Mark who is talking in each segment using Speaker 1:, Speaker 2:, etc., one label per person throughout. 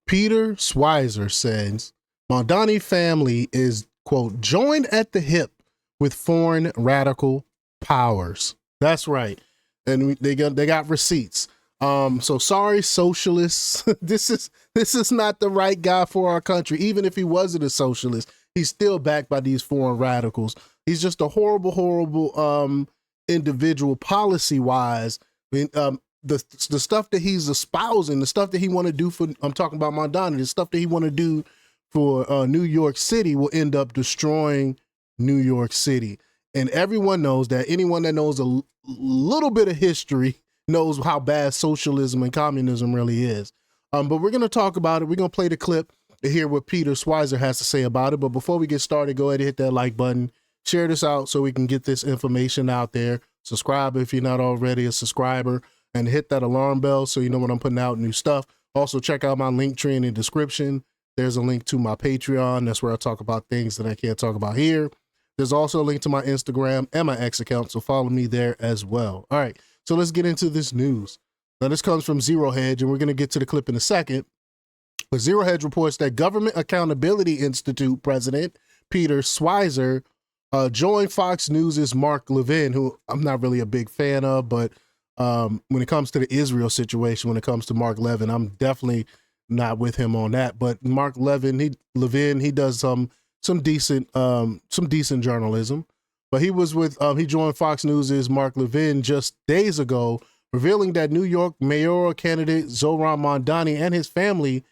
Speaker 1: Peter Schweizer says Mamdani family is, quote, joined at the hip with foreign radical powers. That's right. And they got receipts. So sorry, socialists. This is not the right guy for our country. Even if he wasn't a socialist, he's still backed by these foreign radicals. He's just a horrible individual policy wise. The stuff that he's espousing, the stuff that he want to do for, I'm talking about Mamdani, the stuff that he want to do for New York City will end up destroying New York City. And everyone knows that. Anyone that knows a little bit of history knows how bad socialism and communism really is. But we're going to talk about it. We're going to play the clip to hear what Peter Schweizer has to say about it. But before we get started, go ahead and hit that like button. Share this out so we can get this information out there. Subscribe if you're not already a subscriber. And hit that alarm bell so you know when I'm putting out new stuff. Also, check out my link tree in the description. There's a link to my Patreon. That's where I talk about things that I can't talk about here. There's also a link to my Instagram and my X account, so follow me there as well. All right, so let's get into this news. Now, this comes from Zero Hedge, and we're going to get to the clip in a second. But Zero Hedge reports that Government Accountability Institute President Peter Schweizer joined Fox News' Mark Levin, who I'm not really a big fan of, but when it comes to the Israel situation, when it comes to Mark Levin, I'm definitely not with him on that. But Mark Levin, he does some decent journalism. But he joined Fox News' Mark Levin just days ago, revealing that New York mayoral candidate Zohran Mamdani and his family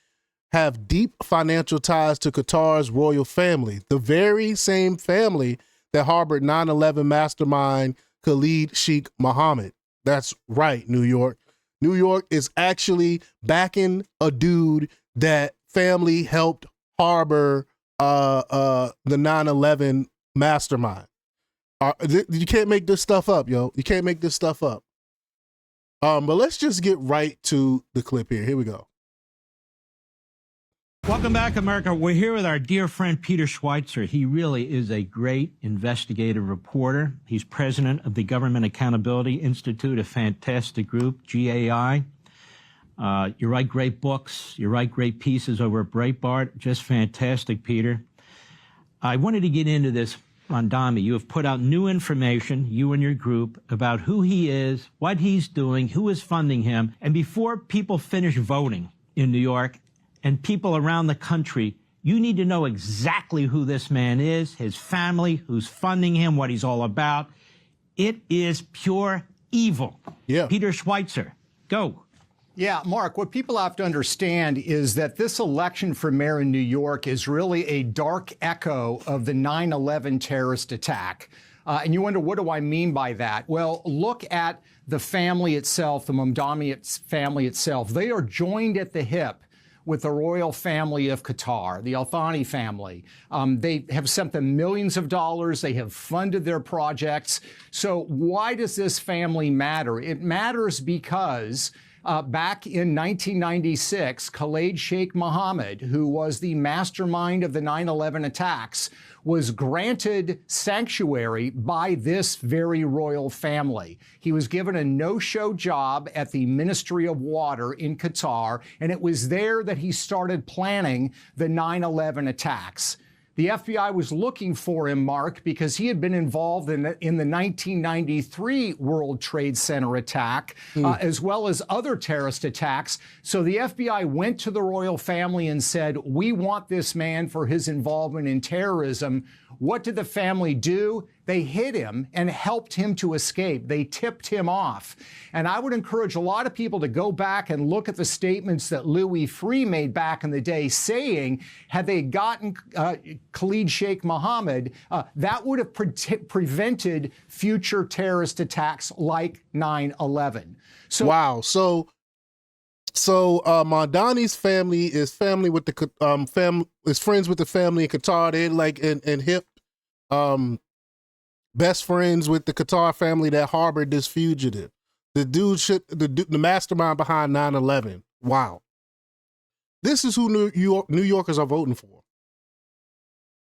Speaker 1: have deep financial ties to Qatar's royal family, the very same family that harbored 9/11 mastermind Khalid Sheikh Mohammed. That's right, New York. New York is actually backing a dude that family helped harbor the 9/11 mastermind. You can't make this stuff up, yo. You can't make this stuff up. But let's just get right to the clip here. Here we go.
Speaker 2: Welcome back, America. We're here with our dear friend Peter Schweizer. He really is a great investigative reporter. He's president of the Government Accountability Institute, a fantastic group, GAI. You write great books. You write great pieces over at Breitbart. Just fantastic, Peter. I wanted to get into this Mamdani. You have put out new information, you and your group, about who he is, what he's doing, who is funding him. And before people finish voting in New York, and people around the country, you need to know exactly who this man is, his family, who's funding him, what he's all about. It is pure evil. Yeah. Peter Schweizer, go.
Speaker 3: Yeah, Mark, what people have to understand is that this election for mayor in New York is really a dark echo of the 9/11 terrorist attack. And you wonder, what do I mean by that? Well, look at the family itself, the Mamdani family itself. They are joined at the hip with the royal family of Qatar, the Al Thani family. They have sent them millions of dollars. They have funded their projects. So why does this family matter? It matters because back in 1996, Khalid Sheikh Mohammed, who was the mastermind of the 9/11 attacks, was granted sanctuary by this very royal family. He was given a no-show job at the Ministry of Water in Qatar, and it was there that he started planning the 9/11 attacks. The FBI was looking for him, Mark, because he had been involved in the 1993 World Trade Center attack, as well as other terrorist attacks. So the FBI went to the royal family and said, we want this man for his involvement in terrorism. What did the family do? They hid him and helped him to escape. They tipped him off. And I would encourage a lot of people to go back and look at the statements that Louis Freeh made back in the day, saying, had they gotten Khalid Sheikh Mohammed, that would have prevented future terrorist attacks like 9/11. So,
Speaker 1: wow. So Mamdani's family is family with the is friends with the family in Qatar. They're like and hip best friends with the Qatar family that harbored this fugitive. The dude the mastermind behind 9/11. Wow. This is who New Yorkers are voting for.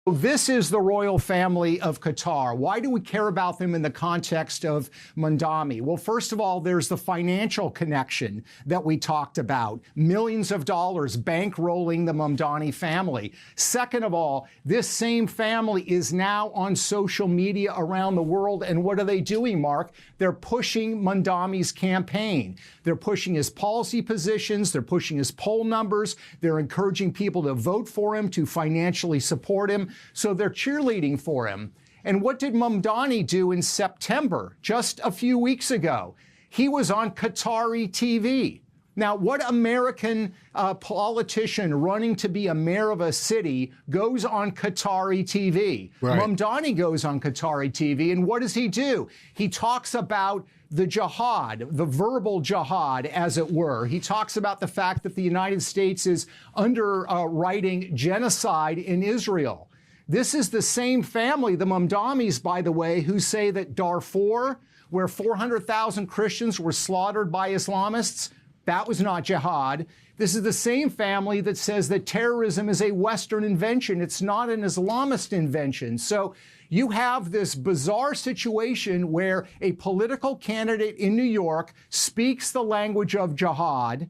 Speaker 3: This is the royal family of Qatar. Why do we care about them in the context of Mamdani? Well, first of all, there's the financial connection that we talked about. Millions of dollars bankrolling the Mamdani family. Second of all, this same family is now on social media around the world. And what are they doing, Mark? They're pushing Mamdani's campaign. They're pushing his policy positions. They're pushing his poll numbers. They're encouraging people to vote for him, to financially support him. So they're cheerleading for him. And what did Mamdani do in September, just a few weeks ago? He was on Qatari TV. Now, what American politician running to be a mayor of a city goes on Qatari TV?
Speaker 1: Right.
Speaker 3: Mamdani goes on Qatari TV, and what does he do? He talks about the jihad, the verbal jihad, as it were. He talks about the fact that the United States is underwriting genocide in Israel. This is the same family, the Mamdanis, by the way, who say that Darfur, where 400,000 Christians were slaughtered by Islamists, that was not jihad. This is the same family that says that terrorism is a Western invention. It's not an Islamist invention. So you have this bizarre situation where a political candidate in New York speaks the language of jihad,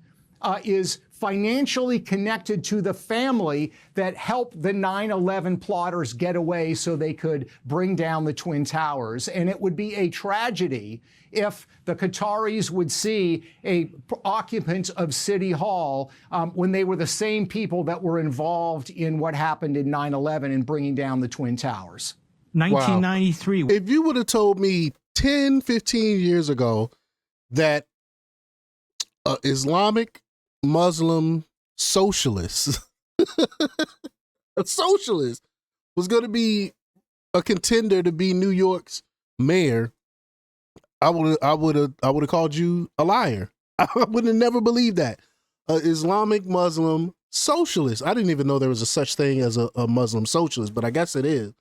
Speaker 3: is financially connected to the family that helped the 9/11 plotters get away so they could bring down the Twin Towers. And it would be a tragedy if the Qataris would see a occupant of City Hall when they were the same people that were involved in what happened in 9/11 and bringing down the Twin Towers.
Speaker 2: 1993.
Speaker 1: Wow. If you would have told me 10, 15 years ago that Islamic Muslim socialist, a socialist, was going to be a contender to be New York's mayor, I would have called you a liar. I would have never believed that. Islamic Muslim socialist. I didn't even know there was a such thing as a Muslim socialist, but I guess it is.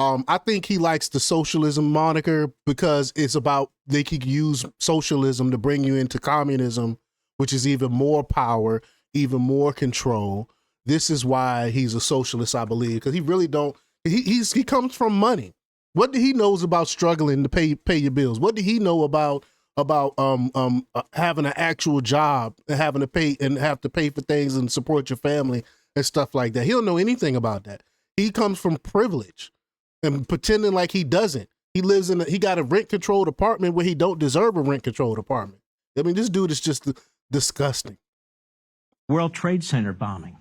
Speaker 1: I think he likes the socialism moniker because it's about they could use socialism to bring you into communism, which is even more power, even more control. This is why he's a socialist, I believe, because he really don't. He comes from money. What do he knows about struggling to pay your bills? What do he know about having an actual job and having to pay and have to pay for things and support your family and stuff like that? He don't know anything about that. He comes from privilege and pretending like he doesn't. He lives he got a rent controlled apartment where he don't deserve a rent controlled apartment. I mean, this dude is just disgusting.
Speaker 2: World Trade Center bombing.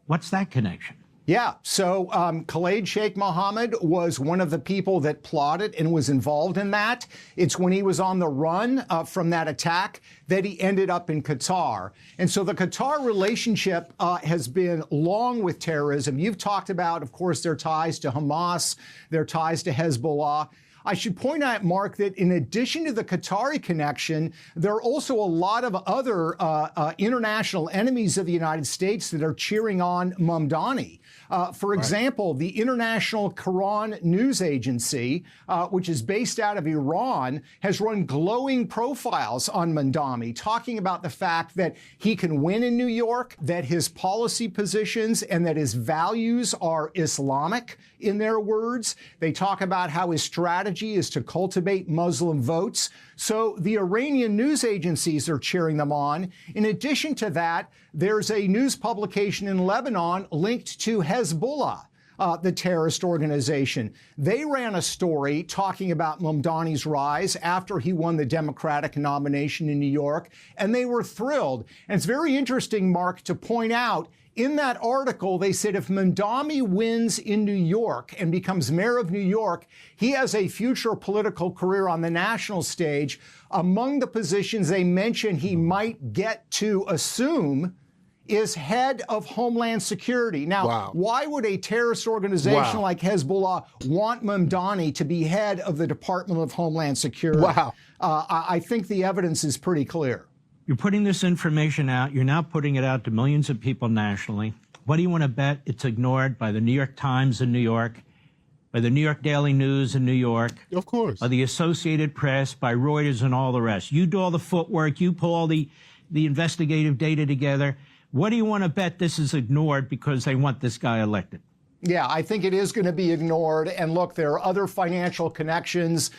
Speaker 2: What's that connection?
Speaker 3: Yeah, so Khalid Sheikh Mohammed was one of the people that plotted and was involved in that. It's when he was on the run from that attack that he ended up in Qatar. And so the Qatar relationship has been long with terrorism. You've talked about, of course, their ties to Hamas, their ties to Hezbollah. I should point out, Mark, that in addition to the Qatari connection, there are also a lot of other international enemies of the United States that are cheering on Mamdani. For example, the International Quran News Agency, which is based out of Iran, has run glowing profiles on Mamdani, talking about the fact that he can win in New York, that his policy positions and that his values are Islamic, in their words. They talk about how his strategy is to cultivate Muslim votes. So the Iranian news agencies are cheering them on. In addition to that, there's a news publication in Lebanon linked to Hezbollah, the terrorist organization. They ran a story talking about Mamdani's rise after he won the Democratic nomination in New York, and they were thrilled. And it's very interesting, Mark, to point out in that article, they said if Mamdani wins in New York and becomes mayor of New York, he has a future political career on the national stage. Among the positions they mention he might get to assume is head of Homeland Security. Now, why would a terrorist organization like Hezbollah want Mamdani to be head of the Department of Homeland Security? I think the evidence is pretty clear.
Speaker 2: You're putting this information out. You're now putting it out to millions of people nationally. What do you want to bet it's ignored by the New York Times in New York, by the New York Daily News in New York?
Speaker 1: Of course.
Speaker 2: By the Associated Press, by Reuters and all the rest. You do all the footwork. You pull all the investigative data together. What do you want to bet this is ignored because they want this guy elected?
Speaker 3: Yeah, I think it is going to be ignored. And look, there are other financial connections.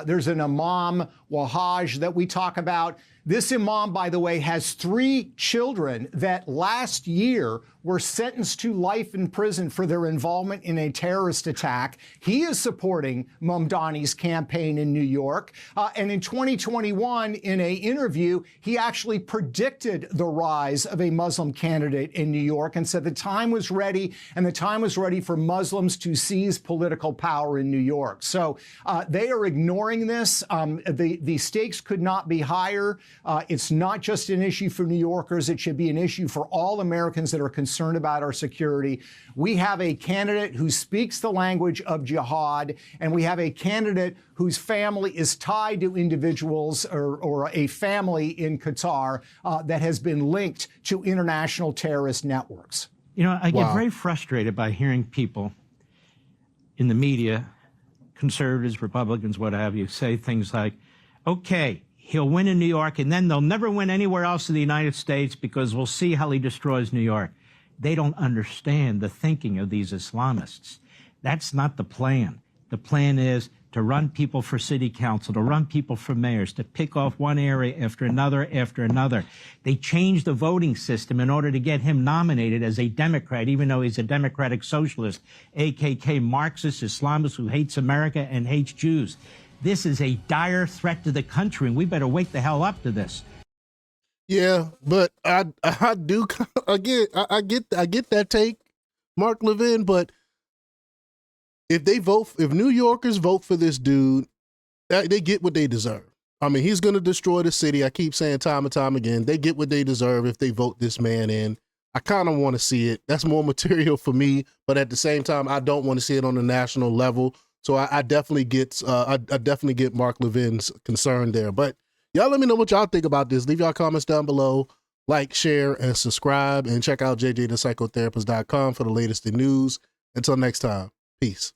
Speaker 3: There's an Imam Wahaj that we talk about. This imam, by the way, has 3 children that last year were sentenced to life in prison for their involvement in a terrorist attack. He is supporting Mamdani's campaign in New York. And in 2021, in an interview, he actually predicted the rise of a Muslim candidate in New York and said the time was ready, and the time was ready for Muslims to seize political power in New York. So they are ignoring this. The stakes could not be higher. It's not just an issue for New Yorkers. It should be an issue for all Americans that are concerned about our security. We have a candidate who speaks the language of jihad, and we have a candidate whose family is tied to individuals or a family in Qatar that has been linked to international terrorist networks.
Speaker 2: You know, I get very frustrated by hearing people in the media, conservatives, Republicans, what have you, say things like, okay, he'll win in New York, and then they'll never win anywhere else in the United States because we'll see how he destroys New York. They don't understand the thinking of these Islamists. That's not the plan. The plan is to run people for city council, to run people for mayors, to pick off one area after another after another. They changed the voting system in order to get him nominated as a Democrat, even though he's a democratic socialist, AKK Marxist Islamist who hates America and hates Jews. This is a dire threat to the country, and we better wake the hell up to this.
Speaker 1: Yeah, but I do again. I get that take, Mark Levin. But if New Yorkers vote for this dude, they get what they deserve. I mean, he's going to destroy the city. I keep saying time and time again, they get what they deserve if they vote this man in. I kind of want to see it. That's more material for me, but at the same time, I don't want to see it on a national level. So I definitely get Mark Levin's concern there. But y'all let me know what y'all think about this. Leave y'all comments down below. Like, share, and subscribe. And check out jjthepsychotherapist.com for the latest in news. Until next time, peace.